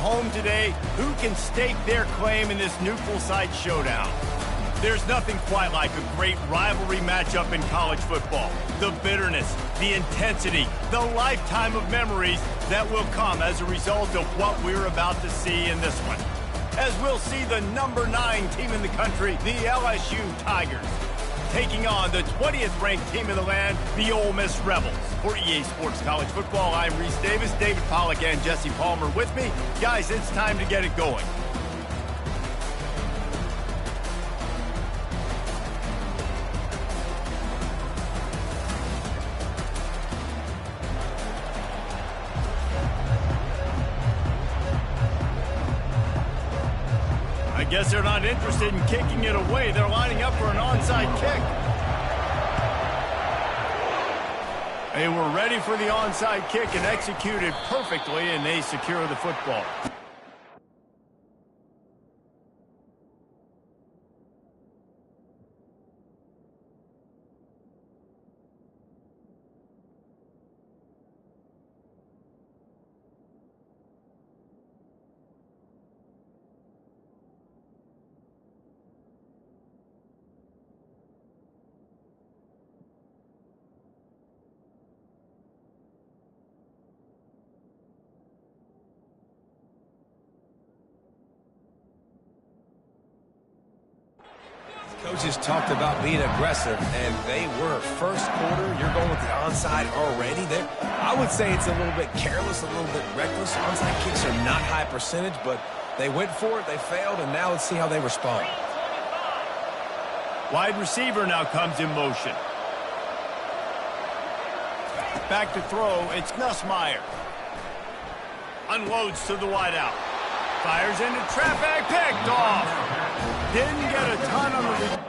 home today, who can stake their claim in this neutral site showdown? There's nothing quite like a great rivalry matchup in college football. The bitterness, the intensity, the lifetime of memories that will come as a result of what we're about to see in this one. As we'll see the number 9 team in the country, the LSU Tigers, taking on the 20th ranked team in the land, the Ole Miss Rebels. For EA Sports College Football, I'm Reese Davis, David Pollack and Jesse Palmer with me. Guys, it's time to get it going. I guess they're not interested in kicking it away. They're lining up for an onside kick. They were ready for the onside kick and executed perfectly, and they secure the football. Coaches talked about being aggressive, and they were. First quarter, you're going with the onside already. There, I would say it's a little bit careless, a little bit reckless. Onside kicks are not high percentage, but they went for it, they failed, and now let's see how they respond. Wide receiver now comes in motion. Back to throw, it's Nussmeier. Unloads to the wideout. Fires into traffic, picked off. Didn't get a ton on the...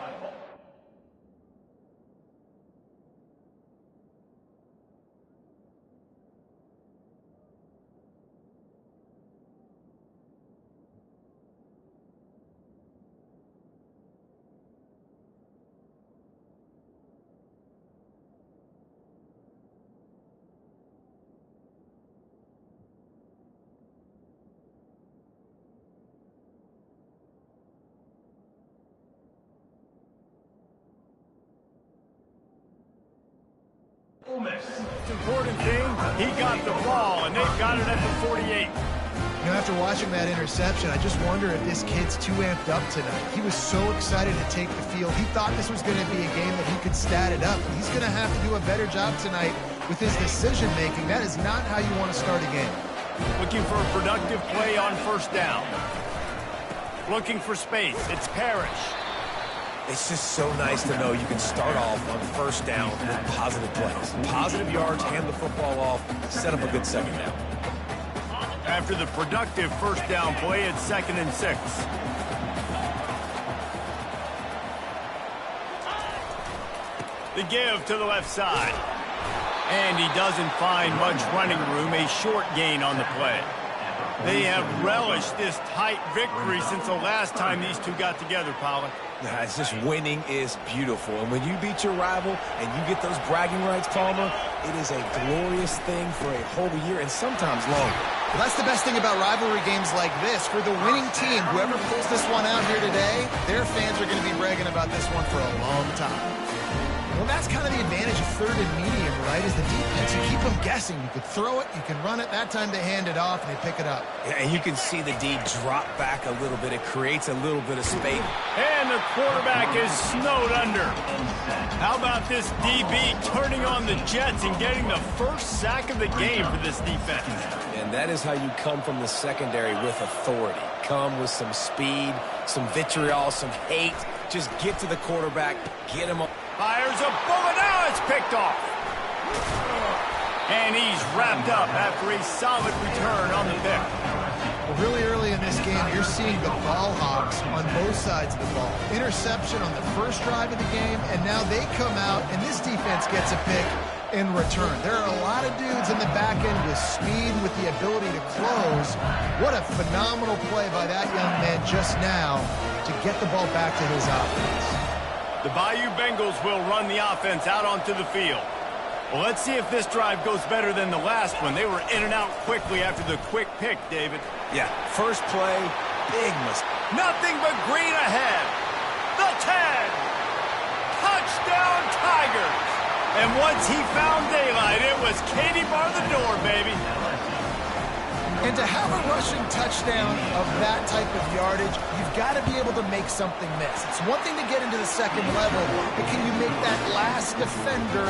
Most important thing, he got the ball, and they've got it at the 48. You know, after watching that interception, I just wonder if this kid's too amped up tonight. He was so excited to take the field. He thought this was going to be a game that he could stat it up. He's going to have to do a better job tonight with his decision-making. That is not how you want to start a game. Looking for a productive play on first down. Looking for space. It's Parrish. It's just so nice to know you can start off on first down with positive plays. Positive yards, hand the football off, set up a good second down. After the productive first down play, it's 2nd and 6. The give to the left side. And he doesn't find much running room, a short gain on the play. They have relished this tight victory since the last time these two got together, Pollack. Yeah, it's just winning is beautiful. And when you beat your rival and you get those bragging rights, Palmer, it is a glorious thing for a whole year and sometimes longer. Well, that's the best thing about rivalry games like this. For the winning team, whoever pulls this one out here today, their fans are going to be bragging about this one for a long time. Well, that's kind of the advantage of 3rd and medium, right? Is the defense, you keep them guessing. You could throw it, you can run it. That time they hand it off and they pick it up. Yeah, and you can see the D drop back a little bit. It creates a little bit of space. And the quarterback is snowed under. How about this DB turning on the Jets and getting the first sack of the game for this defense? And that is how you come from the secondary with authority. Come with some speed, some vitriol, some hate. Just get to the quarterback, get him up. Fires a bullet, now it's picked off. And he's wrapped up after a solid return on the pick. Well, really early in this game, you're seeing the ball hogs on both sides of the ball. Interception on the first drive of the game, and now they come out, and this defense gets a pick in return. There are a lot of dudes in the back end with speed, with the ability to close. What a phenomenal play by that young man just now to get the ball back to his offense. The Bayou Bengals will run the offense out onto the field. Well, let's see if this drive goes better than the last one. They were in and out quickly after the quick pick, David. Yeah, first play, big mistake. Nothing but green ahead. The 10. Touchdown, Tigers. And once he found daylight, it was Katie bar the door, baby. And to have a rushing touchdown of that type of yardage, you've got to be able to make something miss. It's one thing to get into the second level, but can you make that last defender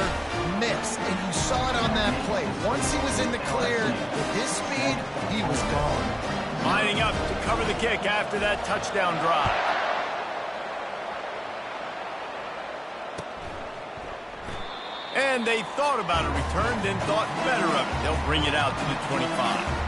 miss? And you saw it on that play. Once he was in the clear, with his speed, he was gone. Lining up to cover the kick after that touchdown drive. And they thought about a return, then thought better of it. They'll bring it out to the 25.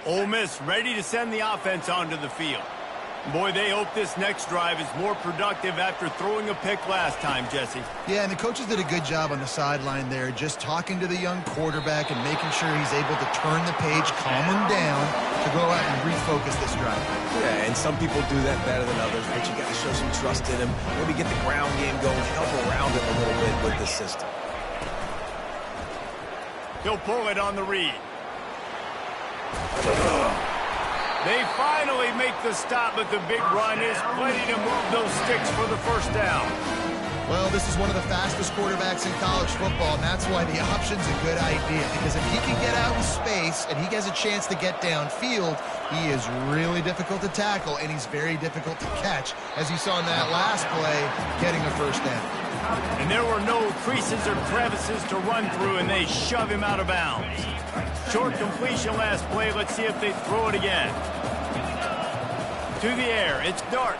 Ole Miss ready to send the offense onto the field. Boy, they hope this next drive is more productive after throwing a pick last time, Jesse. Yeah, and the coaches did a good job on the sideline there, just talking to the young quarterback and making sure he's able to turn the page, calm him down, to go out and refocus this drive. Yeah, and some people do that better than others, but you got to show some trust in him, maybe get the ground game going, help around him a little bit with the system. He'll pull it on the read. They finally make the stop, but the big run is plenty to move those sticks for the first down. Well, this is one of the fastest quarterbacks in college football, and that's why the option's a good idea, because if he can get out in space and he has a chance to get downfield, he is really difficult to tackle, and he's very difficult to catch, as you saw in that last play, getting a first down. And there were no creases or crevices to run through, and they shove him out of bounds. Short completion last play. Let's see if they throw it again. To the air. It's Dart.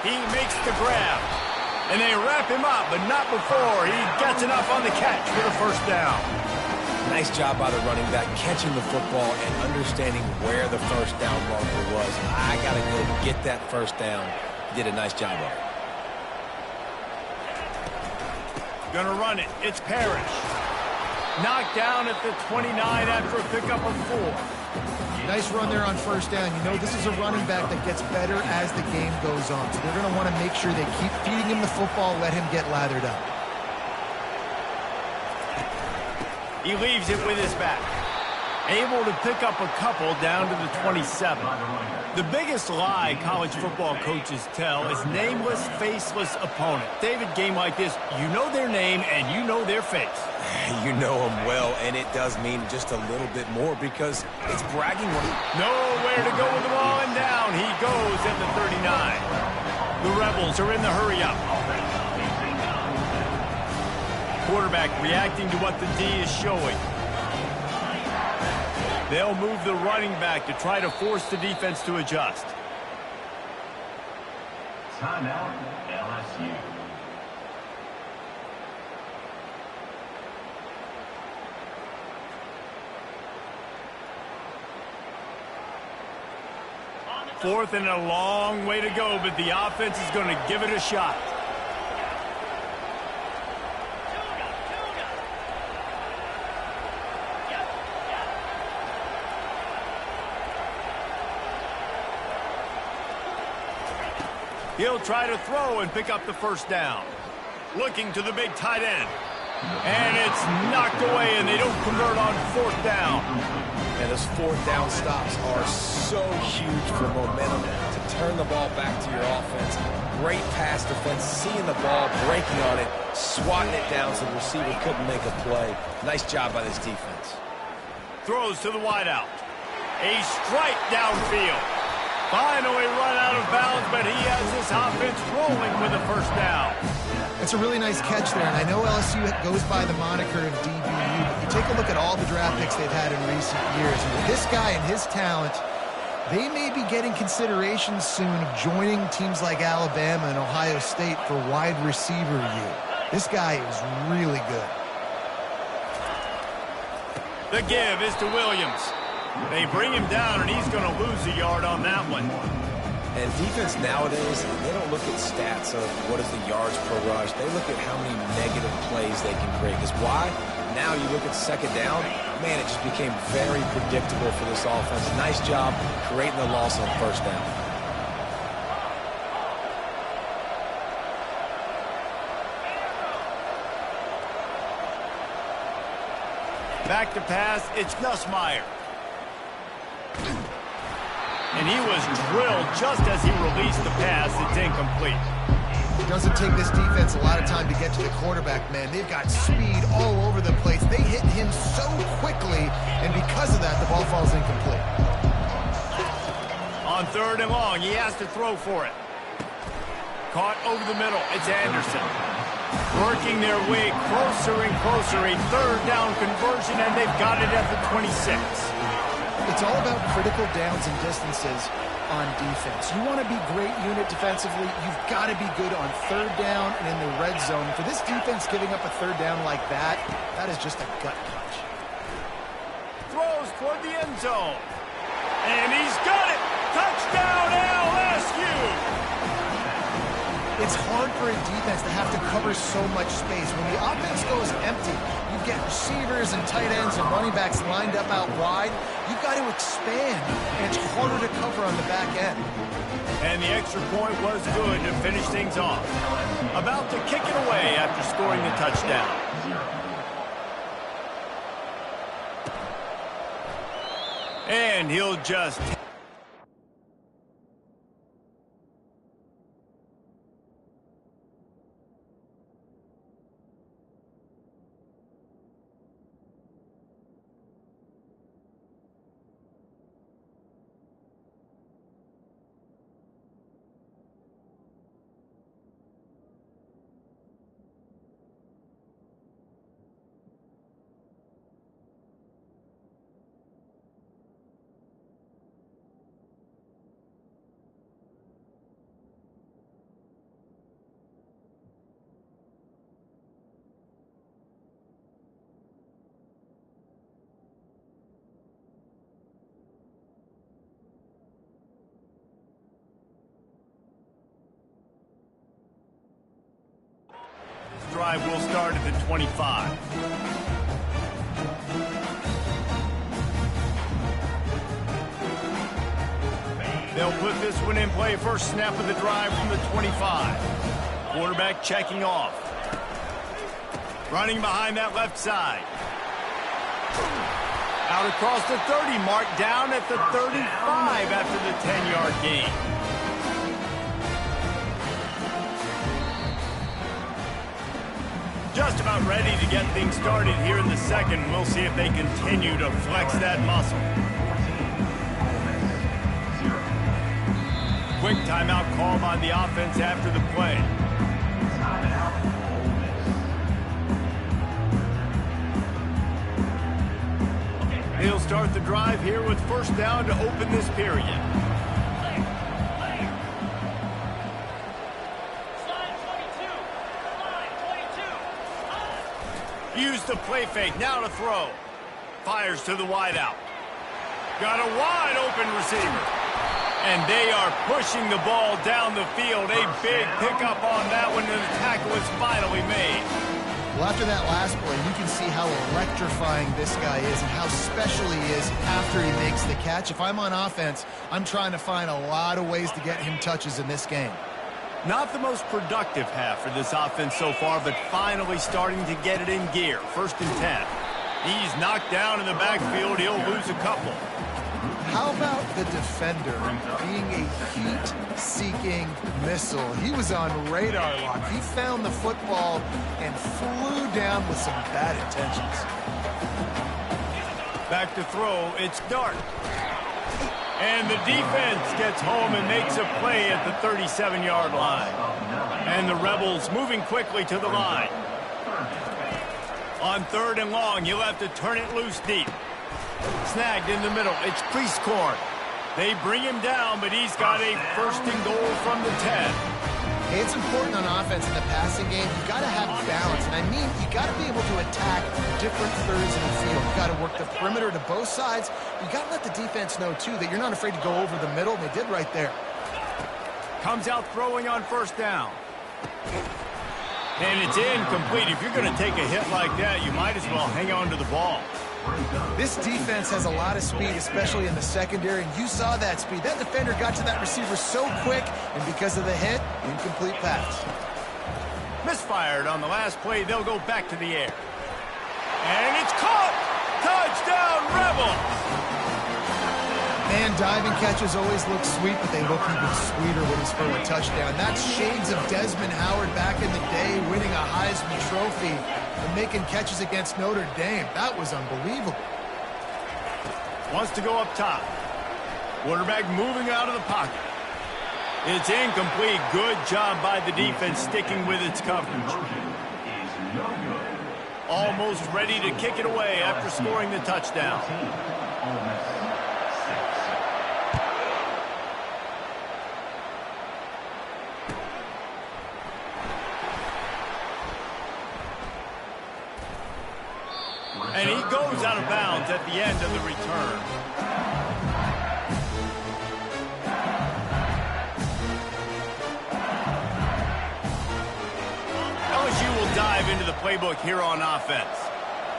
He makes the grab. And they wrap him up, but not before he gets enough on the catch for the first down. Nice job by the running back, catching the football and understanding where the first down marker was. I got to go get that first down. Did a nice job of it. Gonna run it. It's Parrish. Knocked down at the 29 after a pickup of 4. Nice run there on first down. You know, this is a running back that gets better as the game goes on. So they're going to want to make sure they keep feeding him the football, let him get lathered up. He leaves it with his back. Able to pick up a couple down to the 27. The biggest lie college football coaches tell is nameless, faceless opponent. David, game like this, you know their name and you know their face. You know him well, and it does mean just a little bit more because it's bragging when he... Nowhere to go with the ball, and down he goes at the 39. The Rebels are in the hurry-up. Quarterback reacting to what the D is showing. They'll move the running back to try to force the defense to adjust. Timeout, LSU. Fourth and a long way to go, but the offense is going to give it a shot. He'll try to throw and pick up the first down. Looking to the big tight end. And it's knocked away, and they don't convert on fourth down. And those fourth down stops are so huge for momentum to turn the ball back to your offense. Great pass defense, seeing the ball, breaking on it, swatting it down so the receiver couldn't make a play. Nice job by this defense. Throws to the wideout. A strike downfield. Finally run out of bounds, but he has this offense rolling with a first down. It's a really nice catch there, and I know LSU goes by the moniker of DBU, but you take a look at all the draft picks they've had in recent years, and with this guy and his talent, they may be getting consideration soon of joining teams like Alabama and Ohio State for wide receiver use. This guy is really good. The give is to Williams. They bring him down, and he's going to lose a yard on that one. And defense nowadays, they don't look at stats of what is the yards per rush. They look at how many negative plays they can create. Because why? now you look at second down, man, it just became very predictable for this offense. Nice job creating the loss on first down. Back to pass, it's Nussmeier. And he was drilled just as he released the pass. It's incomplete. It doesn't take this defense a lot of time to get to the quarterback, man. They've got speed all over the place. They hit him so quickly, and because of that, the ball falls incomplete. On third and long, he has to throw for it. Caught over the middle, it's Anderson. Working their way closer and closer, a third down conversion, and they've got it at the 26. It's all about critical downs and distances on defense. You want to be great unit defensively, you've got to be good on third down and in the red zone. For this defense giving up a third down like that, that is just a gut punch. Throws toward the end zone. And he's got it! Touchdown LSU! It's hard for a defense to have to cover so much space. When the offense goes empty, you get receivers and tight ends and running backs lined up out wide. You've got to expand, and it's harder to cover on the back end. And the extra point was good to finish things off. About to kick it away after scoring the touchdown. And he'll just... Drive will start at the 25. They'll put this one in play. First snap of the drive from the 25. Quarterback checking off. Running behind that left side. Out across the 30, marked down at the 35 after the 10-yard gain. Just about ready to get things started here in the second. We'll see if they continue to flex that muscle. Quick timeout called on the offense after the play. He'll start the drive here with first down to open this period. Use the play fake, now to throw. Fires to the wideout. Got a wide open receiver. And they are pushing the ball down the field. A big pickup on that one, and the tackle is finally made. Well, after that last play, you can see how electrifying this guy is and how special he is after he makes the catch. If I'm on offense, I'm trying to find a lot of ways to get him touches in this game. Not the most productive half for this offense so far, but finally starting to get it in gear. First and 10. He's knocked down in the backfield. He'll lose a couple. How about the defender being a heat-seeking missile? He was on radar lock. He found the football and flew down with some bad intentions. Back to throw. It's Dart. And the defense gets home and makes a play at the 37-yard line. And the Rebels moving quickly to the line. On third and long, you'll have to turn it loose deep. Snagged in the middle. It's Priestcorn. They bring him down, but he's got a first and goal from the 10. Hey, it's important on offense in the passing game. You've got to have balance. And I mean, you got to be able to attack different thirds in the field. You've got to work the perimeter to both sides. You got to let the defense know, too, that you're not afraid to go over the middle. They did right there. Comes out throwing on first down. And it's incomplete. If you're going to take a hit like that, you might as well hang on to the ball. This defense has a lot of speed, especially in the secondary, and you saw that speed. That defender got to that receiver so quick, and because of the hit, incomplete pass. Misfired on the last play. They'll go back to the air. And it's caught! Touchdown, Rebels! Man, diving catches always look sweet, but they look even sweeter when it's for a touchdown. That's shades of Desmond Howard back in the day, winning a Heisman Trophy and making catches against Notre Dame. That was unbelievable. Wants to go up top. Quarterback moving out of the pocket. It's incomplete. Good job by the defense sticking with its coverage. Almost ready to kick it away after scoring the touchdown. And he goes out of bounds at the end of the return. LSU will dive into the playbook here on offense.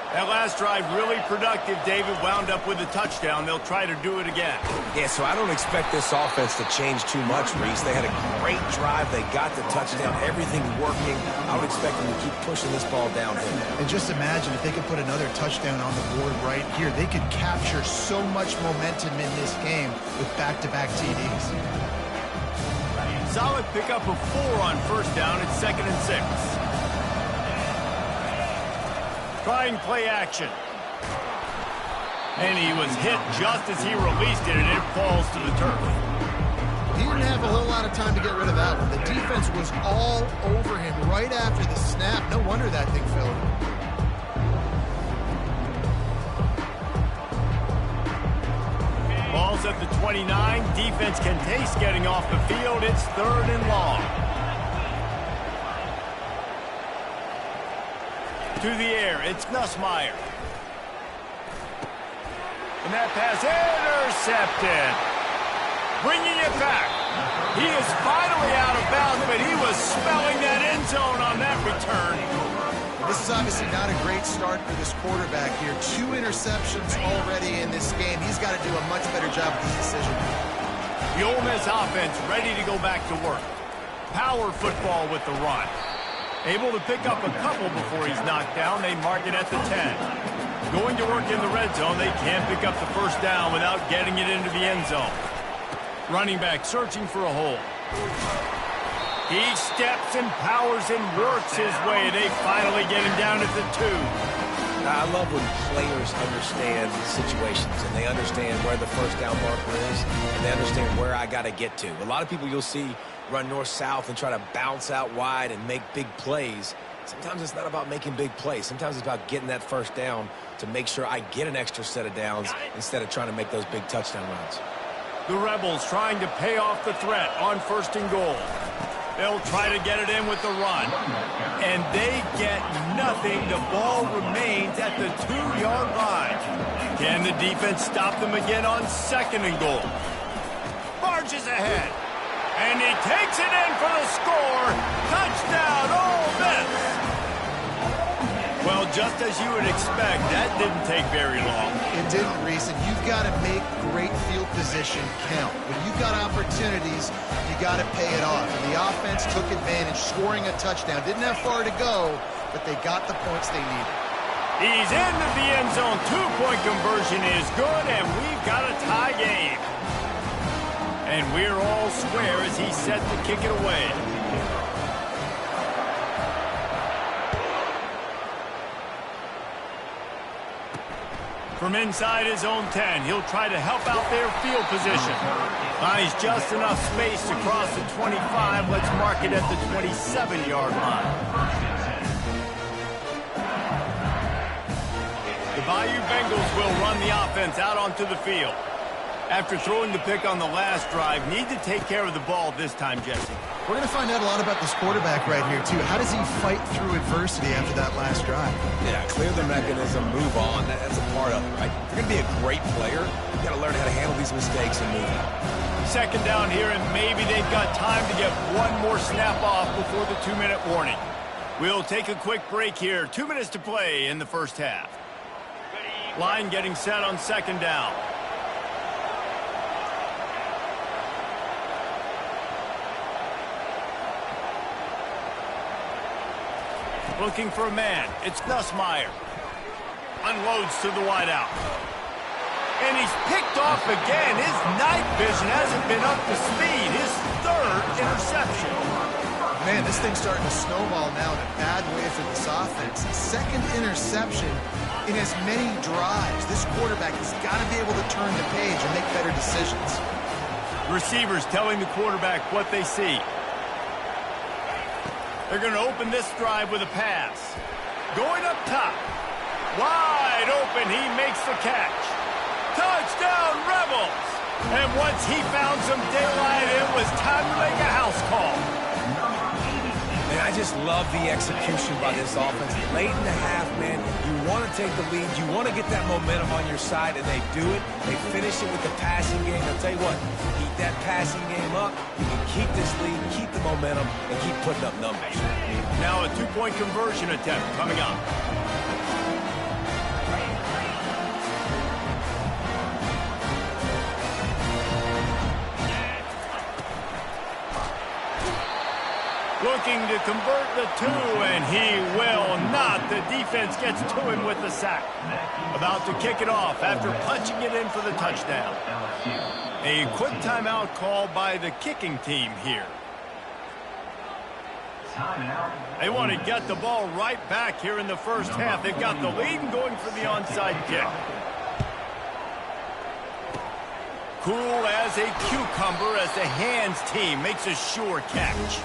That last drive really productive. David wound up with a touchdown. They'll try to do it again. Yeah, so I don't expect this offense to change too much, Reese. They had a great drive. They got the touchdown. Everything's working. I would expect them to keep pushing this ball downhill. And just imagine if they could put another touchdown on the board right here. They could capture so much momentum in this game with back-to-back TDs. Solid pickup of 4 on first down. It's 2nd and 6. Trying play action. And he was hit just as he released it, and it falls to the turf. He didn't have a whole lot of time to get rid of that one. The defense was all over him right after the snap. No wonder that thing fell. Ball's at the 29. Defense can taste getting off the field. It's 3rd and long. To the air, it's Nussmeier. And that pass intercepted. Bringing it back. He is finally out of bounds, but he was smelling that end zone on that return. This is obviously not a great start for this quarterback here. 2 interceptions already in this game. He's got to do a much better job with this decision. The Ole Miss offense ready to go back to work. Power football with the run. Able to pick up a couple before he's knocked down. They mark it at the 10. Going to work in the red zone. They can't pick up the first down without getting it into the end zone. Running back searching for a hole. He steps and powers and works his way. They finally get him down at the 2. I love when players understand situations and they understand where the first down marker is and they understand where I got to get to. A lot of people you'll see run north-south and try to bounce out wide and make big plays. Sometimes it's not about making big plays. Sometimes it's about getting that first down to make sure I get an extra set of downs instead of trying to make those big touchdown runs. The Rebels trying to pay off the threat on 1st and goal. They'll try to get it in with the run. And they get nothing. The ball remains at the 2-yard line. Can the defense stop them again on 2nd and goal? Barges ahead. And he takes it in for the score. Touchdown, Ole Miss. Well, just as you would expect, that didn't take very long. It didn't, Reese, and you've got to make great field position count. When you've got opportunities, you got to pay it off. And the offense took advantage, scoring a touchdown. Didn't have far to go, but they got the points they needed. He's into the end zone. 2-point conversion is good, and we've got a tie game. And we're all square as he's set to kick it away. From inside his own 10, he'll try to help out their field position. Finds just enough space to cross the 25. Let's mark it at the 27-yard line. The Bayou Bengals will run the offense out onto the field. After throwing the pick on the last drive, need to take care of the ball this time, Jesse. We're going to find out a lot about this quarterback right here, too. How does he fight through adversity after that last drive? Yeah, clear the mechanism, move on. That's a part of it, right? If you're going to be a great player, you got to learn how to handle these mistakes and move on. 2nd down here, and maybe they've got time to get one more snap off before the 2-minute warning. We'll take a quick break here. 2 minutes to play in the first half. Line getting set on second down. Looking for a man. It's Nussmeier. Unloads to the wideout. And he's picked off again. His night vision hasn't been up to speed. His third interception. Man, this thing's starting to snowball now in a bad way for this offense. Second interception in as many drives. This quarterback has got to be able to turn the page and make better decisions. Receivers telling the quarterback what they see. They're going to open this drive with a pass. Going up top. Wide open. He makes the catch. Touchdown, Rebels! And once he found some daylight, it was time to make a house call. Man, I just love the execution by this offense. Late in the half, man, you want to take the lead. You want to get that momentum on your side, and they do it. They finish it with the passing game. I'll tell you what, keep that passing game up. You can keep this lead, keep the momentum, and keep putting up numbers. Now a two-point conversion attempt coming up. Looking to convert the two, and he will not. The defense gets to him with the sack. About to kick it off after punching it in for the touchdown. A quick timeout call by the kicking team here. They want to get the ball right back here in the first half. They've got the lead and going for the onside kick. Cool as a cucumber as the hands team makes a sure catch.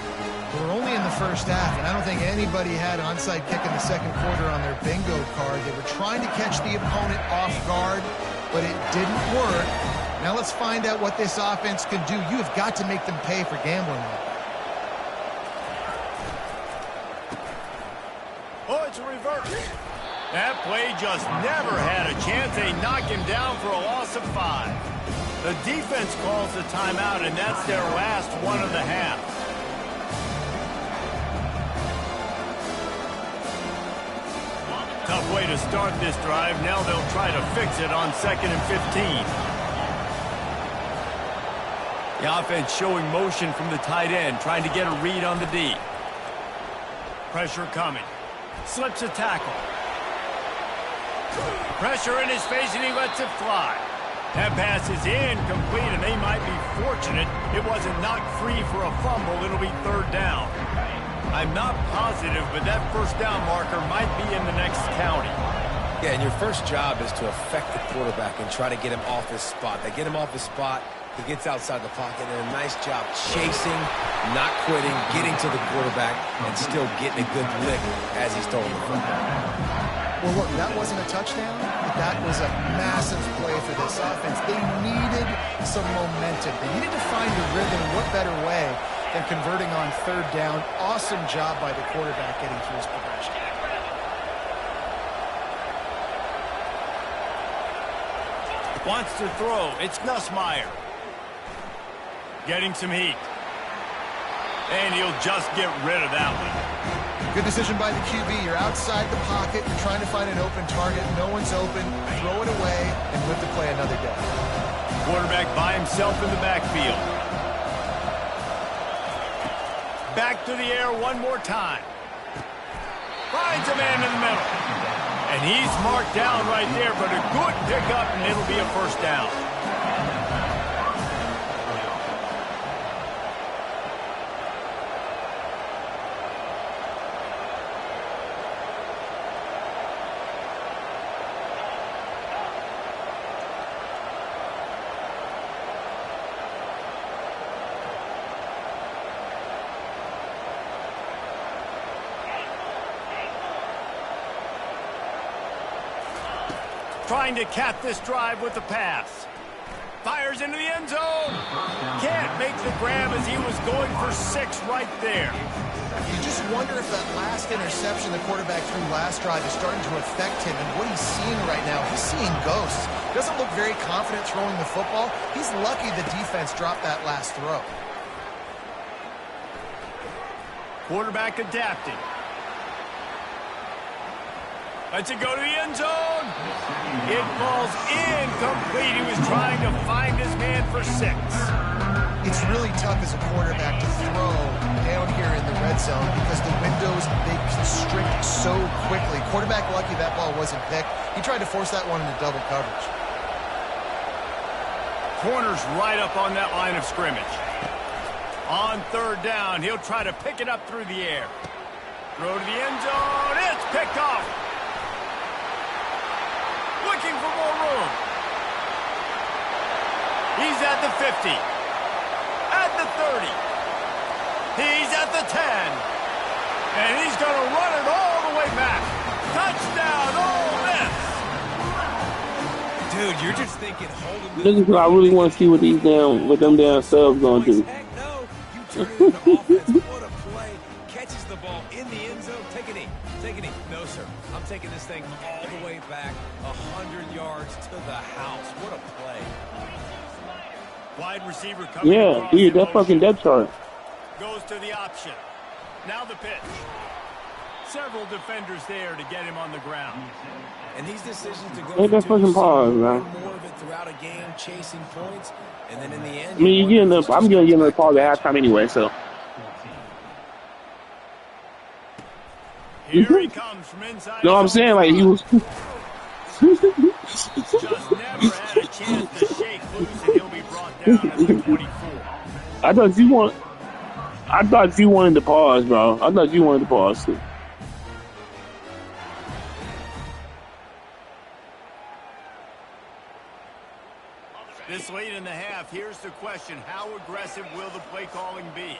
We're only in the first half, and I don't think anybody had an onside kick in the second quarter on their bingo card. They were trying to catch the opponent off guard, but it didn't work. Now let's find out what this offense can do. You have got to make them pay for gambling. Oh, it's a reverse. That play just never had a chance. They knock him down for a loss of 5. The defense calls the timeout, and that's their last one of the half. Tough way to start this drive. Now they'll try to fix it on 2nd and 15. The offense showing motion from the tight end, trying to get a read on the D. Pressure coming. Slips a tackle. Pressure in his face, and he lets it fly. That pass is incomplete, and they might be fortunate it wasn't knocked free for a fumble. It'll be 3rd down. I'm not positive, but that first down marker might be in the next county. Yeah, and your first job is to affect the quarterback and try to get him off his spot. They get him off his spot, he gets outside the pocket, and a nice job chasing, not quitting, getting to the quarterback, and still getting a good lick as he's throwing the football. Well, look, that wasn't a touchdown, but that was a massive play for this offense. They needed some momentum. They needed to find a rhythm. What better way than converting on 3rd down? Awesome job by the quarterback getting through his progression. Wants to throw. It's Nussmeier. Getting some heat. And he'll just get rid of that one. Good decision by the QB. You're outside the pocket. You're trying to find an open target. No one's open. Throw it away and live to play another day. Quarterback by himself in the backfield. Back to the air one more time. Finds a man in the middle. And he's marked down right there, but a good pickup, and it'll be a first down. Trying to cap this drive with the pass. Fires into the end zone. Can't make the grab as he was going for 6 right there. You just wonder if that last interception the quarterback threw last drive is starting to affect him and what he's seeing right now. He's seeing ghosts. Doesn't look very confident throwing the football. He's lucky the defense dropped that last throw. Quarterback adapting. Lets it go to the end zone. It falls incomplete. He was trying to find his man for 6. It's really tough as a quarterback to throw down here in the red zone because the windows, they constrict so quickly. Quarterback lucky that ball wasn't picked. He tried to force that one into double coverage. Corner's right up on that line of scrimmage. On 3rd down, he'll try to pick it up through the air. Throw to the end zone. It's picked off. Looking for more room. He's at the 50. At the 30. He's at the 10. And he's going to run it all the way back. Touchdown, Ole Miss. Dude, you're just thinking, hold him. This is what I really want to see what them down subs gonna do. Heck no. You turn it into offense. What a play. Catches the ball in the end zone. Take a knee. Take a knee. No, sir. I'm taking this thing all the way back 100 yards to the house. What a play. Wide receiver coming. Yeah, dude, that fucking depth chart. Goes to the option. Now the pitch. Several defenders there to get him on the ground. And these decisions to go Take that fucking pause, man. more of it throughout a game, chasing points, and then in the end, I mean, I'm gonna give them a pause at halftime anyway, so. Here he comes from inside. No, I'm saying like he was. Just never had a chance to shake loose, and he'll be brought down at the 24. I thought you wanted to pause, bro. I thought you wanted to pause too. This late in the half, here's the question. How aggressive will the play calling be?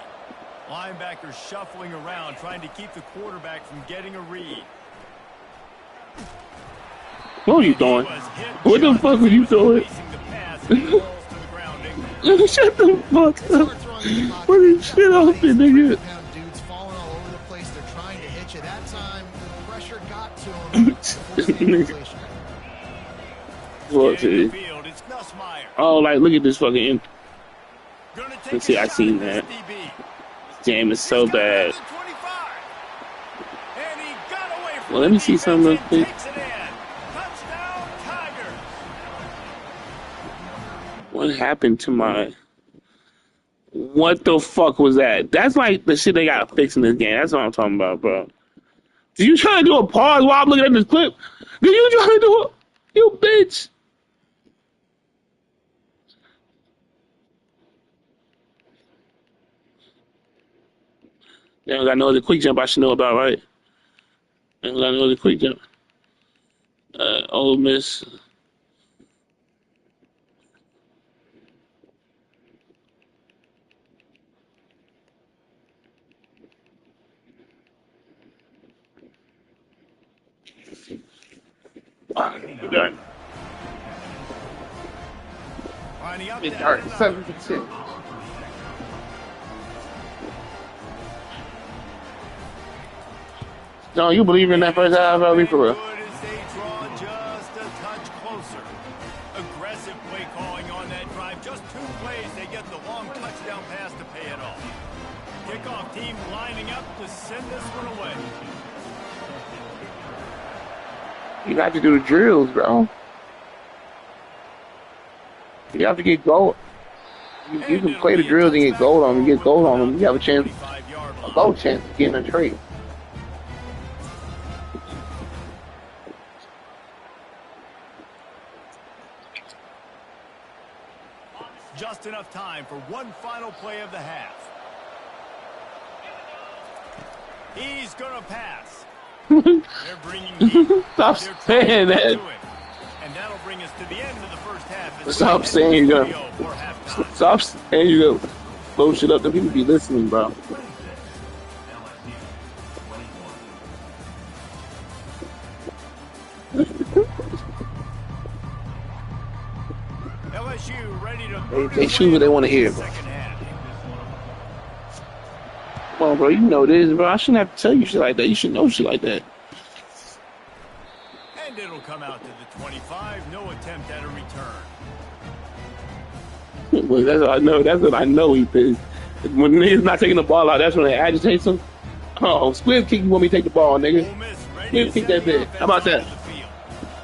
Linebackers shuffling around, trying to keep the quarterback from getting a read. What are you doing? What the fuck are you doing? Shut the fuck up. What is shit open, nigga? Dudes falling all over the place. They're trying to hit you. That time, the pressure got to him. What, dude? Oh, like, look at this fucking. Let's see, I seen that. Damn, it's so bad. Well, let me see something real quick. What happened to my... What the fuck was that? That's like the shit they gotta fix in this game. That's what I'm talking about, bro. Did you try to do a pause while I'm looking at this clip? Did you try to do it? You bitch. Yeah, I know the quick jump I should know about, right? I know the quick jump. Ole Miss. We're done. It's dark. 7-6. No, you believe in that first half, I'll be for real. Aggressive play calling on that drive. Just 2 plays, they get the long touchdown pass to pay it off. Kickoff team lining up to send this one away. You got to do the drills, bro. You have to get gold. You can play the drills and get gold on them. You get gold on them, you have a chance, a low chance of getting a trade. Just enough time for one final play of the half. He's going to pass. They're bringing heat. Stop saying that. And that'll bring us to the end of the first half. Stop saying you're gonna. Stop saying you're gonna blow shit up. The people be listening, bro. LSU ready to. They shoot what they want to hear, bro. Come on, bro. You know this, bro. I shouldn't have to tell you shit like that. You should know shit like that. And it'll come out to the 25. No attempt at a return. Well, that's what I know. That's what I know he thinks. When niggas not taking the ball out, that's when they agitate him. Oh, split kick, you want me to take the ball, nigga. Ole Miss ready to pick send that the bit. offense How about that? onto the field.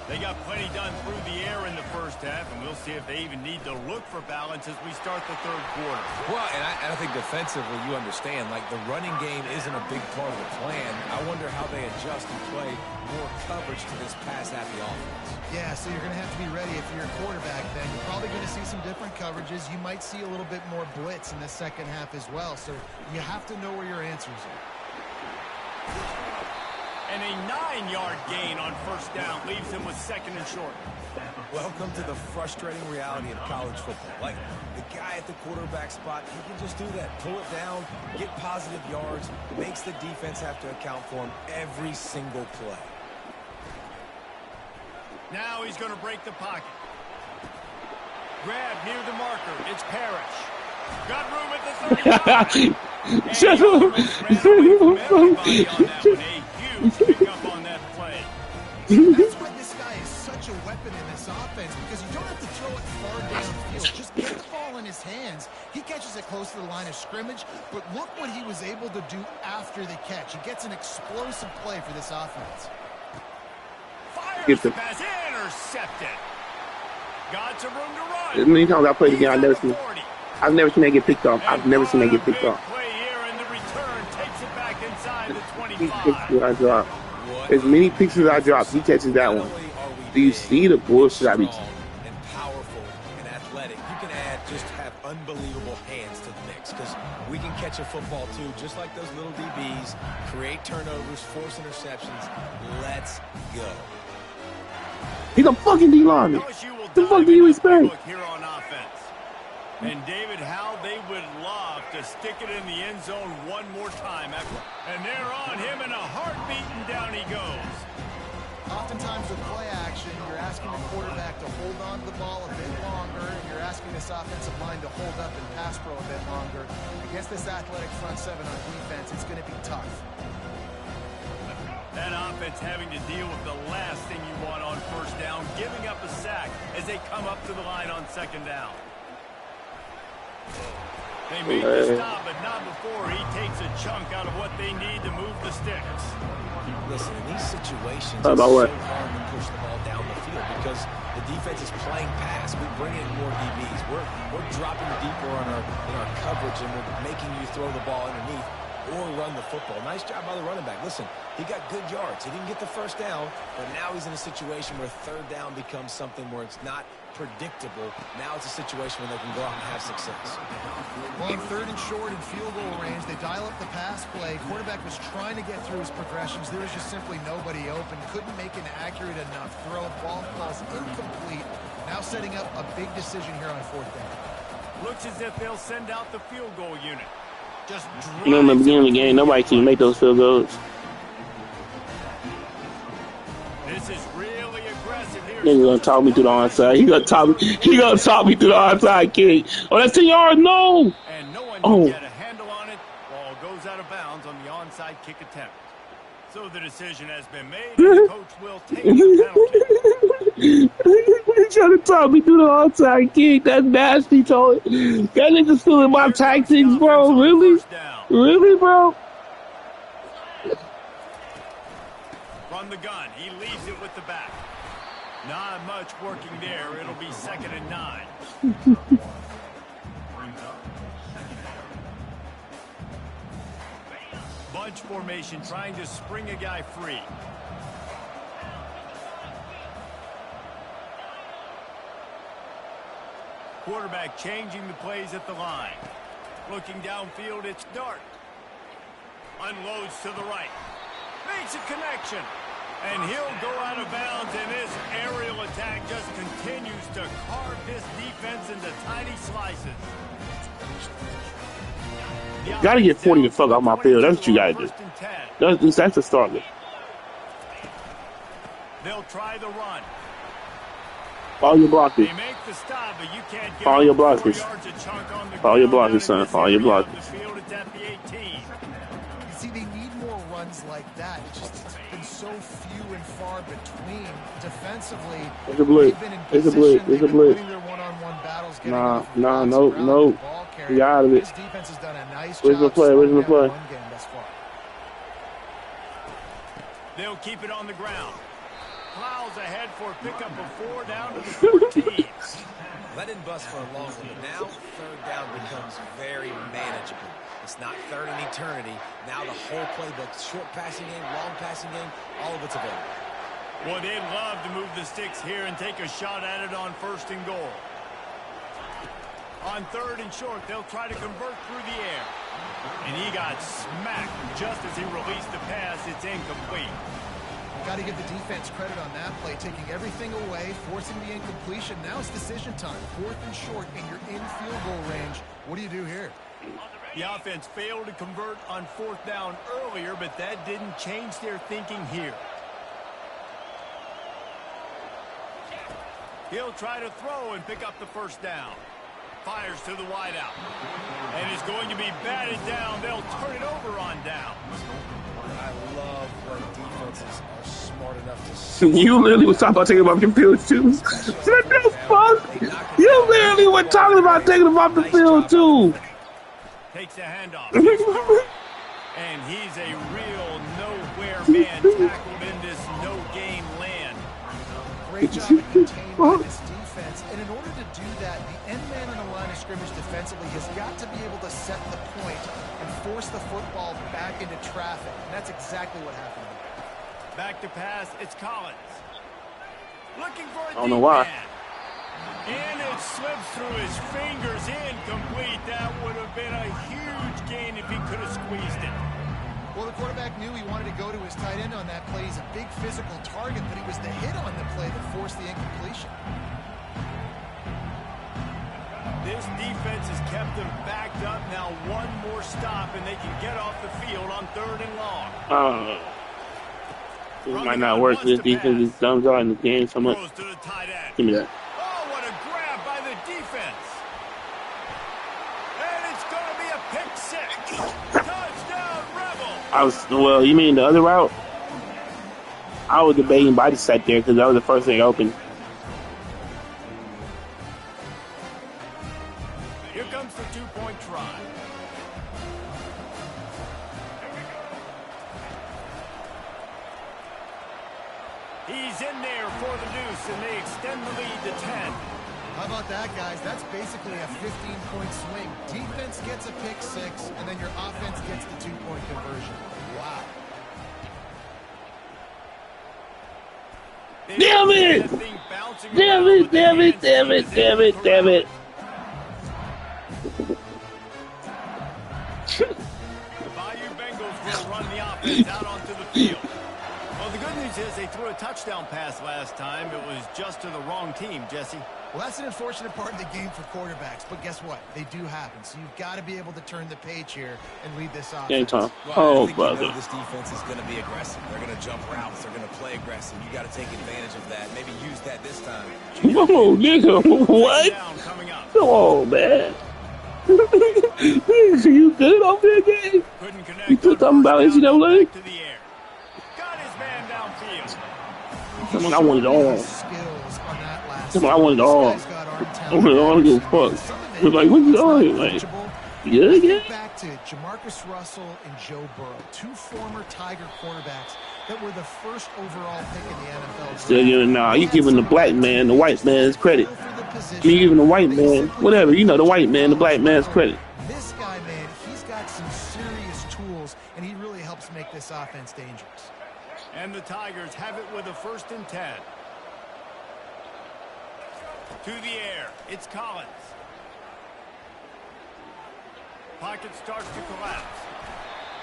They got plenty done through the air in the first half, and we'll see if they even need to look for balance as we start the third quarter. Well, and I think defensively, you understand, like the running game isn't a big part of the plan. I wonder how they adjust and play more coverage to this pass-happy offense. Yeah, so you're going to have to be ready if you're a quarterback then. You're probably going to see some different coverages. You might see a little bit more blitz in the second half as well, so you have to know where your answers are. And a 9-yard gain on first down leaves him with second and short. Welcome to the frustrating reality of college football. Like, the guy at the quarterback spot, he can just do that. Pull it down, get positive yards, makes the defense have to account for him every single play. Now he's going to break the pocket. Grab near the marker. It's Parrish. Got room at the 35. And he almost ran away from everybody on that one. A huge pickup on that play. That's why this guy is such a weapon in this offense, because you don't have to throw it far downfield. Just get the ball in his hands. He catches it close to the line of scrimmage, but look what he was able to do after the catch. He gets an explosive play for this offense. Fires the pass, intercepted. Got some room to run. As many times I played the game, I've never seen that get picked off. I've never seen that get picked off. Play here, and the return takes it back inside the 25. I drop. As many picks as I drop, he catches that one. Do you see the bullshit I be? And powerful and athletic. You can just have unbelievable hands to the mix, because we can catch a football too, just like those little DBs. Create turnovers, force interceptions. Let's go. He's a fucking D-lineman. The fuck do you expect? Here on offense. And David, how they would love to stick it in the end zone one more time. And they're on him in a heartbeat, and down he goes. Oftentimes with play action, you're asking the quarterback to hold on to the ball a bit longer, and you're asking this offensive line to hold up and pass pro a bit longer. Against this athletic front seven on defense, it's going to be tough. That offense having to deal with the last thing you want on first down, giving up a sack as they come up to the line on second down. They made the stop, but not before he takes a chunk out of what they need to move the sticks. Listen, in these situations, it's so hard to push the ball down the field because the defense is playing pass. We bring in more DBs. We're dropping deeper in our coverage, and we're making you throw the ball underneath or run the football. Nice job by the running back. Listen, he got good yards. He didn't get the first down, but now he's in a situation where third down becomes something where it's not predictable. Now it's a situation where they can go out and have success. Well, on third and short and field goal range, they dial up the pass play. Quarterback was trying to get through his progressions. There was just simply nobody open. Couldn't make an accurate enough throw. Ball falls incomplete. Now setting up a big decision here on fourth down. Looks as if they'll send out the field goal unit. Just you know, in the beginning of the game, nobody can make those field goals. This is really aggressive here. He's gonna talk me through the onside. He gonna talk me through the onside kick. Oh, that's 10 yards. No. And no one can get a handle on it. Ball goes out of bounds on the onside kick attempt. So the decision has been made, and the coach will take the penalty. He's trying to talk me through the onside kick. That's nasty, Tony. That nigga's stealing my tactics, bro. Really? Really, bro? From the gun, he leaves it with the back. Not much working there. It'll be 2nd and 9. Bunch formation, trying to spring a guy free. Quarterback changing the plays at the line. Looking downfield, it's Dart. Unloads to the right. Makes a connection. And he'll go out of bounds, and this aerial attack just continues to carve this defense into tiny slices. Gotta get 40 the fuck off my field. That's what you gotta do. That's the start. They'll try the run. Follow your blockers. They make the stop, but you can't get Follow your blockers. Follow your blockers, son. Follow your blockers. It's at the 18. You see, they need more runs like that. It's been so few and far between. Defensively, it's a blitz. It's a blitz. It's a blitz. No. He out of it. This defense has done a nice Where's the job play? Where's the play? They'll keep it on the ground. Plows ahead for a pickup of 4 down to the 14. Let it bust for a long one, but now third down becomes very manageable. It's not third in eternity. Now the whole playbook, short passing game, long passing game, all of it's available. Well, they'd love to move the sticks here and take a shot at it on 1st and goal. On 3rd and short, they'll try to convert through the air. And he got smacked just as he released the pass. It's incomplete. Got to give the defense credit on that play, taking everything away, forcing the incompletion. Now it's decision time. 4th and short, and you're in field goal range. What do you do here? The offense failed to convert on 4th down earlier, but that didn't change their thinking here. He'll try to throw and pick up the 1st down. Fires to the wideout. And it's going to be batted down. They'll turn it over on down. I love when defenses are smart enough to see. You literally was talking about taking them off the field, too. What the fuck? You literally were talking about taking them off the field, too. Takes a handoff. And he's a real nowhere man tackled in this no-game land. Great job of containing by this defense. And in order to do that, the end man on the line of scrimmage defensively has got to be able to set the point and force the football back into traffic. And that's exactly what happened here. Back to pass, it's Collins. Looking for a I don't know why. man. And it slips through his fingers, incomplete. That would have been a huge gain if he could have squeezed it. Well, the quarterback knew he wanted to go to his tight end on that play. He's a big physical target, but it was the hit on the play that forced the incompletion. This defense has kept them backed up. Now one more stop, and they can get off the field on 3rd and long. It might not work. This defense is dumbs out in the game so much. Throws to the tight end. Give me that. Oh, what a grab by the defense. And it's going to be a pick 6. Touchdown, Rebel. Well, you mean the other route? I was debating, but I just sat there because that was the first thing open. Here comes the 2-point try. He's in there for the deuce, and they extend the lead to 10. How about that, guys? That's basically a 15-point swing. Defense gets a pick 6, and then your offense gets the 2-point conversion. Wow. Damn it! Damn it, damn it, damn it, damn it, damn it. The Bayou Bengals will run the offense out onto the field. Well, the good news is they threw a touchdown pass last time. It was just to the wrong team, Jesse. Well, that's an unfortunate part of the game for quarterbacks, but guess what? They do happen, so you've got to be able to turn the page here and lead this offense. Game time. Well, Oh, I think brother. you know this defense is going to be aggressive. They're going to jump routes. They're going to play aggressive. You got to take advantage of that. Maybe use that this time. Whoa, nigga, what? Down coming up. Come on, man. You good over there, gang? Couldn't connect. You still talking about NCAA? Back to the air. Got his man downfield. Come on, I want it all. Skills on that last Come on, I want it all. This guy's got arm I want it all to give a fuck. We're like, what's it on? Like, yeah, yeah. Back to Jamarcus Russell and Joe Burrow, 2 former Tiger quarterbacks that were the first overall pick in the NFL. Still giving, nah, you giving the black man the white man's credit. You giving the white man, whatever, you know, the white man, the black man's credit. This guy, man, he's got some serious tools, and he really helps make this offense dangerous. And the Tigers have it with a 1st and 10. To the air. It's Collins. Pocket starts to collapse.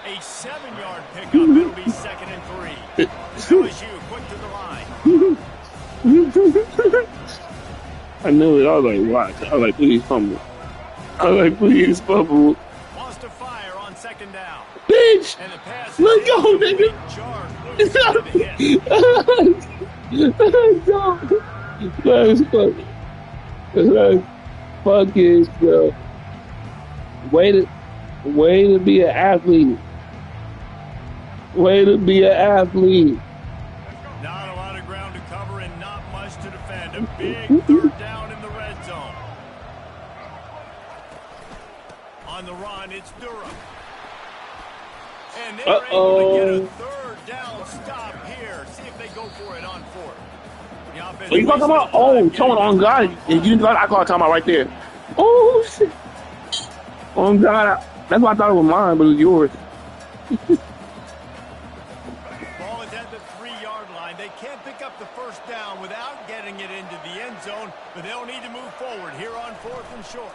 A 7-yard pickup. It'll be 2nd and 3. LSU quick to the line. I knew it. I was like, watch. I was like, please fumble. I was like, please fumble. Wants to fire on 2nd down. Bitch! And the pass Let's go, nigga! Let's go! Let's go! Let's fucking go. Way to be an athlete. Way to be an athlete. Not a lot of ground to cover and not much to defend. A big 3rd down in the red zone. On the run, it's Durham. And they're able to get a Uh-oh. third down stop here. See if they go for it on fourth. What are you talking about? Oh, tone on God. You didn't I call time out right there. Oh, shit. On God. That's why I thought it was mine, but it was yours. Ball is at the 3-yard line. They can't pick up the first down without getting it into the end zone, but they'll need to move forward here on fourth and short.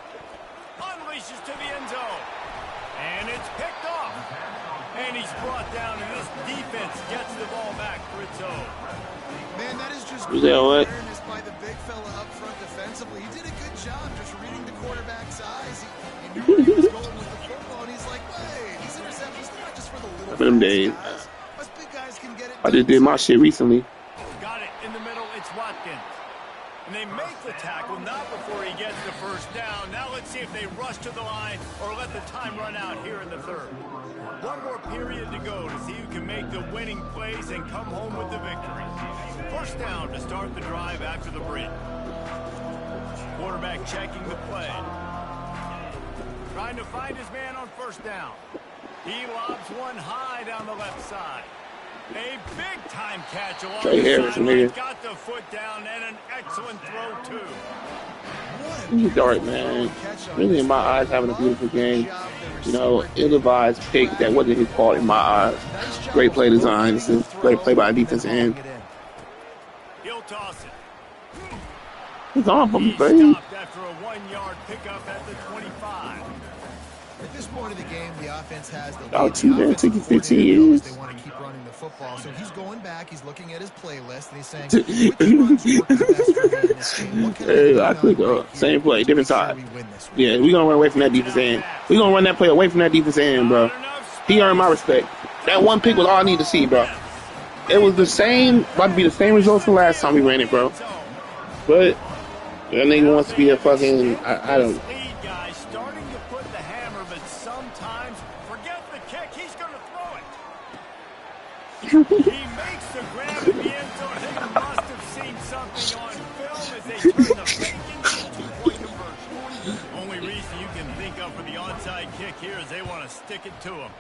Unleashes to the end zone. And it's picked off. And he's brought down, and this defense gets the ball back for its own. Man, that is just Was that what? awareness by the big fella up front defensively. He did a good job just reading the quarterback's eyes. He knew where he was going with the football, and he's like, wait, these interceptions, they're not just for the little Them fast days. guys. Us big guys can get it I just did my shit recently. Got it in the middle. It's Watkins. And they make the tackle, not before he gets the first down. Now let's see if they rush to the line or let the time run out here in the third. One more period to go to see who can make the winning plays and come home with the victory. First down to start the drive after the break. Quarterback checking the play. Trying to find his man on first down. He lobs one high down the left side. A big-time catch along Trey the Harris, sideline. nigga. Got the foot down and an excellent throw, too. He's dark, man. Really, in my eyes, having a beautiful game. You know, ill-advised pick that wasn't his fault in my eyes. Great play design. This is great play by a defensive end. He'll toss it. He's on from He the base. stopped after a 1-yard pickup at the 25. At this point of the game, the offense has the lead. Oh, two, man, The took you offensive 15 coordinator knows years. they want to keep running the football, so he's going back. He's looking at his playlist, and he's saying, which runs work the best for me in this game? What can I Hey, do I now click right same here play, to different make sure side. we win this one? Yeah, we're going to run away from that defense end. We're going to run that play away from that defense end, bro. He earned my respect. That one pick was all I need to see, bro. It was the same, about to be the same results from last time we ran it, bro. But that nigga wants to be a fucking, I don't. Lead guy starting to put the hammer, but sometimes forget the kick. He's going to throw it. He makes the grab in the end zone. They must have seen something on film as they turn the fake into a two-point conversion. Only reason you can think of for the onside kick here is they want to stick it to him.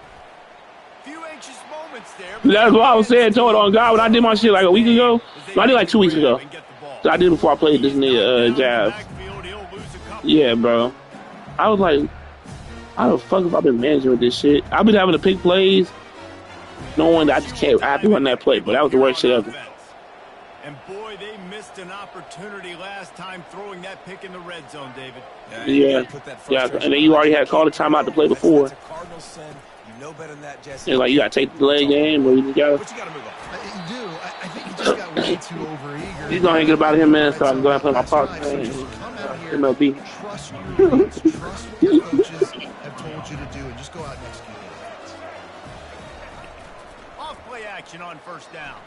Few anxious moments there. That's what I was saying, told on God when I did my shit like a week ago. No, I did like 2 weeks ago. So I did it before I played this nigga Jazz. Yeah, bro. I was like, how the fuck have I been managing with this shit? I've been having to pick plays, knowing that I just can't. I have to run that play, but that was the worst shit ever. And boy, they missed an opportunity last time throwing that pick in the red zone, David. Yeah, and then you already had called a timeout to play before. That's a cardinal sin. You know better than that, Jesse. It's like you got to take the delay game, but we just got But you got to move on. You do. I think he just got way too overeager. He's going to get about him, man, so I can go ahead and play my part. So just come out here, MLB. trust your reads, trust what your coaches have told you to do, and just go out and execute it. Off play action on first down.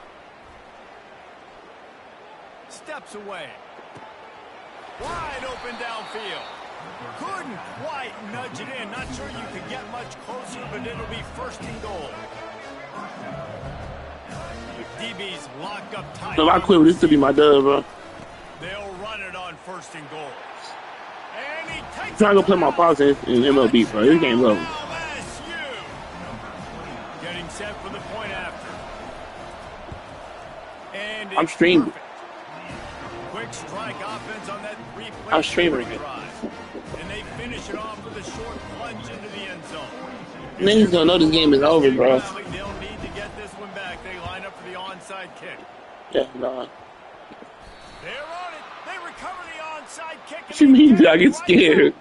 Steps away. Wide open downfield. Couldn't quite nudge it in. Not sure you could get much closer, but it'll be first and goal. DB's locked up tight. So if I quit, this to be my dub, bro. They'll run it on first and goal. And he takes I'm trying to go play my pause in MLB, bro. This game low. LSU. Getting set for the point after. And I'm it's streaming. perfect. Quick strike offense on that three-play I'm streaming it. drive. And they finish it off with a short plunge into the end zone. Niggas don't know this game is over, bro. They'll need to get this one back. They line up for the onside kick. Yeah, no. They're on it. They recover the onside kick. What you mean, I get scared?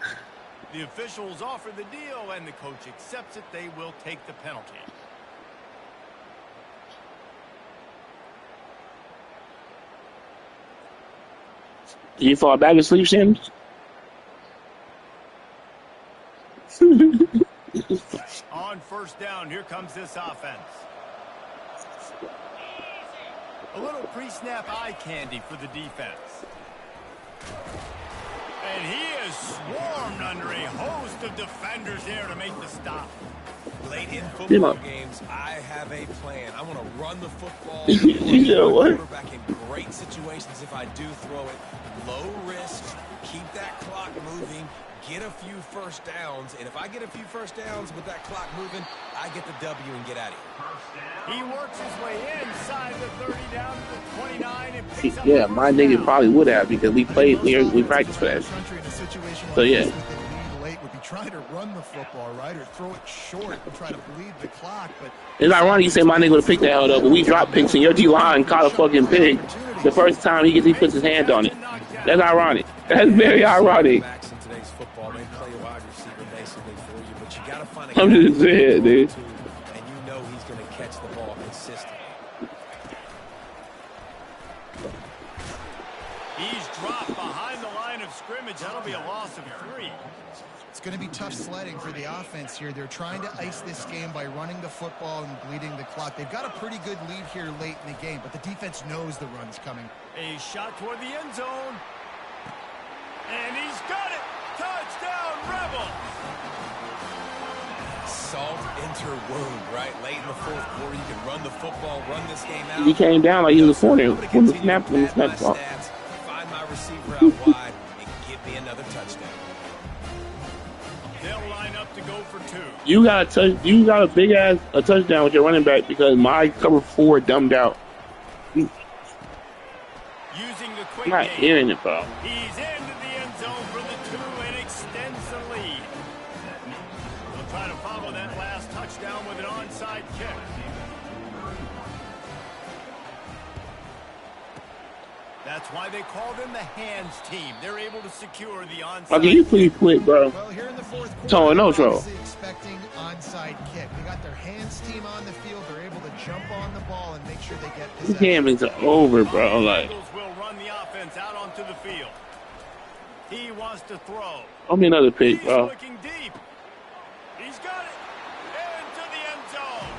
The officials offer the deal, and the coach accepts it. They will take the penalty. Did you fall back asleep, Sam? On first down, here comes this offense. A little pre-snap eye candy for the defense. And he is swarmed under a host of defenders there to make the stop. Late in football games, I have a plan. I want to run the football. You know what? Quarterback in great situations if I do throw it. Low risk, keep that clock moving, get a few first downs, and if I get a few first downs with that clock moving, I get the W and get out of here. He works his way inside the 30 down to the 29 and picks up Yeah, the my first nigga down. probably would have because we practiced for that. So yeah. Late would be trying to run the football, right, or throw it short and try to bleed the clock. But It's ironic you say my nigga would have picked that hell up, but we dropped picks and your D-line caught a fucking pick the first time he puts his hand on it. That's ironic. That's very ironic. Backs in today's football, they play a wide receiver basically for you, but you got to find a I'm just saying, dude. and you know he's going to catch the ball consistently. He's dropped behind the line of scrimmage. That'll be a loss of 3. it's going to be tough sledding for the offense here. They're trying to ice this game by running the football and bleeding the clock. They've got a pretty good lead here late in the game, but the defense knows the run's coming. A shot toward the end zone. And he's got it. Touchdown, Rebels. Salt enter wound, right? Late in the fourth quarter, you can run the football, run this game out. He came down like he was a corner when the snap ball. Find my receiver out wide and give me another touchdown. They'll line up to go for 2. You got a big ass touchdown with your running back because my cover 4 dumbed out. Using the quick I'm not game. hearing it, bro. He's into the end zone for the 2 and extends the lead. They'll try to follow that last touchdown with an onside kick. That's why they call them the hands team. They're able to secure the onside. Okay, you pretty quick, bro. Well, here in the fourth quarter, Tone, no they're trouble. obviously expecting onside kick. They got their hands team on the field. They're able to jump on the ball and make sure they get This possession. game is over, bro. Like, Eagles will run the offense out onto the field. He wants to throw. I'll be another pick, He's bro. looking deep. He's got it. Into the end zone.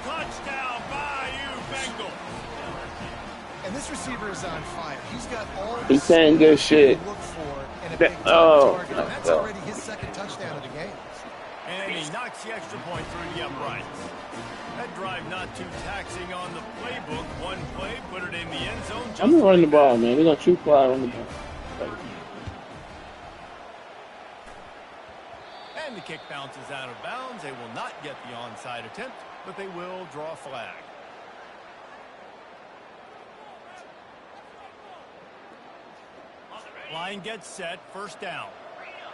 Touchdown, Bayou Bengals. And this receiver is on fire. He's got all the He's saying good speed shit. to look for in a That- big oh, target. And that's no. already his second touchdown of the game. And he knocks the extra point through the uprights. That drive not too taxing on the playbook. One play, put it in the end zone. Just I'm gonna run the like ball, man. We're gonna shoot fly on the ball. that. And the kick bounces out of bounds. They will not get the onside attempt, but they will draw a flag. Line gets set, first down.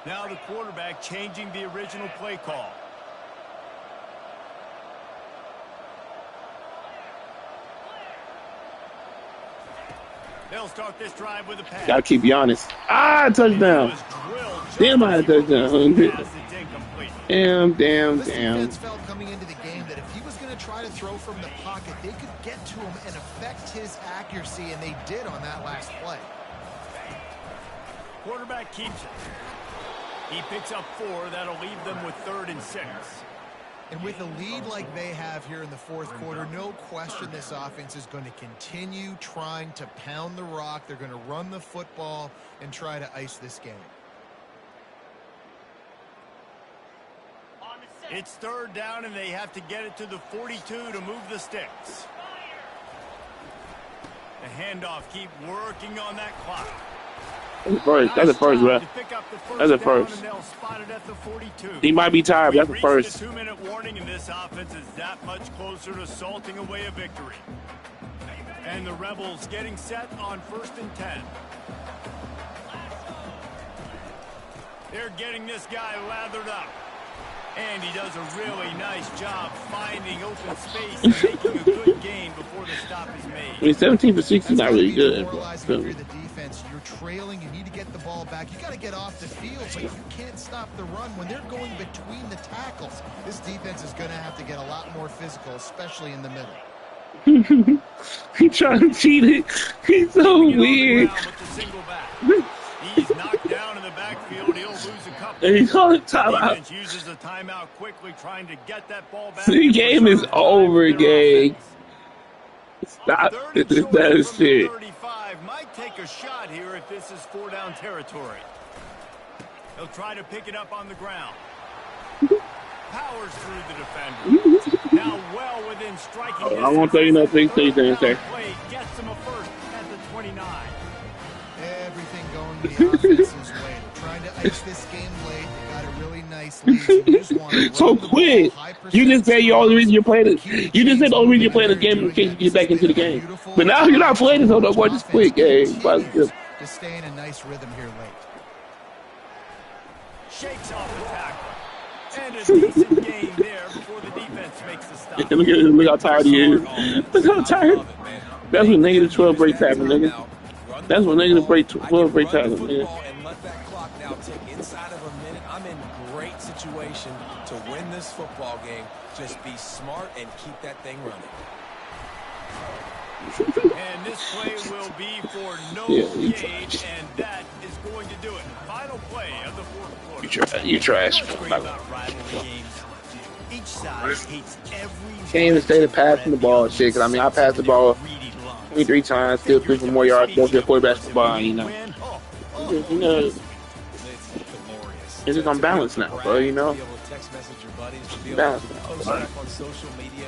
Now the quarterback changing the original play call. They'll start this drive with a pass. Gotta keep you honest. Ah, touchdown. Damn, I had a touchdown. Damn. This defense felt coming into the game that if he was going to try to throw from the pocket, they could get to him and affect his accuracy, and they did on that last play. Quarterback keeps it. He picks up 4. That'll leave them with 3rd and 6. And with a lead like they have here in the fourth quarter, no question this offense is going to continue trying to pound the rock. They're going to run the football and try to ice this game. It's 3rd down, and they have to get it to the 42 to move the sticks. The handoff, keep working on that clock. That's a first, bro. That's a first. He might be tired, but that's a first. The 2-minute warning, and this offense is that much closer to salting away a victory. And the Rebels getting set on 1st and 10. They're getting this guy lathered up. And he does a really nice job finding open space and making a good gain before the stop is made. I mean, 17 for 60 is not really good. Demoralizing if you're the defense. You're trailing. You need to get the ball back. You got to get off the field, but you can't stop the run when they're going between the tackles. This defense is going to have to get a lot more physical, especially in the middle. He trying to cheat it. He's so weird. He's knocked down in the backfield. He'll lose a couple. And he called it timeout. Defense uses the timeout quickly, trying to get that ball back. The game is over, gang. Stop Third this and short that from the shit. 35. Might take a shot here if this is 4-down territory. He'll try to pick it up on the ground. Powers through the defender. Now well within striking distance. I won't tell you nothing. Say things there. Play gets him a first at the 29. Everything going the offense's way. finished this game late. They got a really nice lead. So, you just want to So run the ball, quick. high You just said the only reason you're playing it. keep You just said the only reason you're playing the moving game is in case you get back into the game. beautiful But now you're not playing it so no more. Just offense quick, hey, continues to stay in a nice rhythm here late. Shakes off the tackle. And a decent gain there before the defense makes the stop. Look how tired he is. Look how tired. That's what negative 12 break tackle, nigga. That's what negative 12 break tackle, nigga. And let that clock now tick inside of a minute. I'm in great situation to win this football game. Just be smart and keep that thing running. And this play will be for no gain, and that is going to do it. Final play of the fourth quarter. You trash. What's great about rivalry games? Each side hates every Can't even stay to passing the ball, shit. Cause I mean, I passed the ball 23 times, still 3 for more yards, more than 40 basketball. You know, it's just on balance now, bro. You know, balance now. On social media.